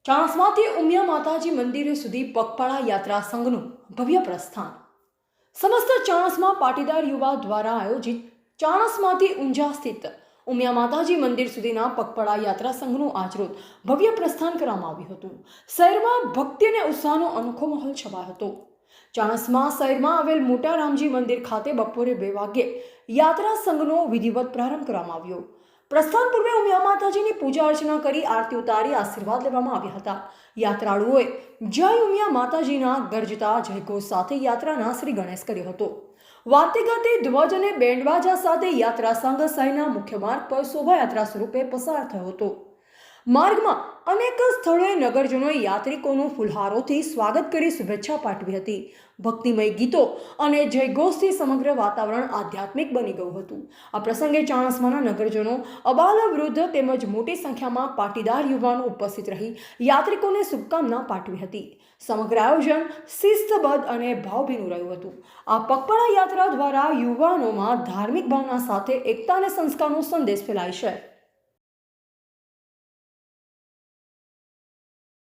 ચાણસ્માથી ઉમિયા માતાજી મંદિર સુધી પગપાળા યાત્રા સંઘનું ભવ્ય પ્રસ્થાન. સમસ્ત ચાણસ્મા પાટીદાર યુવા દ્વારા આયોજિત ચાણસ્માથી ઊંઝા સ્થિત ઉમિયા માતાજી મંદિર સુધીના પગપાળા યાત્રા સંઘનું આજરોજ ભવ્ય પ્રસ્થાન કરવામાં આવ્યું હતું. શહેરમાં ભક્તિ અને ઉત્સાહનો અનોખો માહોલ છવાયો હતો. ચાણસ્મા શહેરમાં આવેલ મોટા રામજી મંદિર ખાતે બપોરે 2 વાગ્યે યાત્રા સંઘનો વિધિવત પ્રારંભ કરવામાં આવ્યો. પ્રસ્થાન પૂર્વે ઉમિયા માતાજીની પૂજા અર્ચના કરી આરતી ઉતારી આશીર્વાદ લેવામાં આવ્યા હતા. યાત્રાળુઓએ જય ઉમિયા માતાજીના ગરજતા જયઘોષ સાથે યાત્રાના શ્રી ગણેશ કર્યો હતો. વાતે ગાતે ધ્વજ અને બેન્ડવાજા સાથે યાત્રા સંઘ શહેરના મુખ્ય માર્ગ પર શોભાયાત્રા સ્વરૂપે પસાર થયો હતો. માર્ગમાં અનેક સ્થળોએ નગરજનોએ યાત્રિકોનું ફુલહારોથી સ્વાગત કરી શુભેચ્છા પાઠવી હતી. ભક્તિમય ગીતો અને જયઘોષથી સમગ્ર વાતાવરણ આધ્યાત્મિક બની ગયું હતું. આ પ્રસંગે ચાણસ્માના નગરજનો, અબાલ વૃદ્ધ તેમજ મોટી સંખ્યામાં પાટીદાર યુવાનો ઉપસ્થિત રહી યાત્રિકોને શુભકામના પાઠવી હતી. સમગ્ર આયોજન શિસ્તબદ્ધ અને ભાવભીનું રહ્યું હતું. આ પગપાળા યાત્રા દ્વારા યુવાનોમાં ધાર્મિક ભાવના સાથે એકતા અને સંસ્કારનો સંદેશ ફેલાય છે.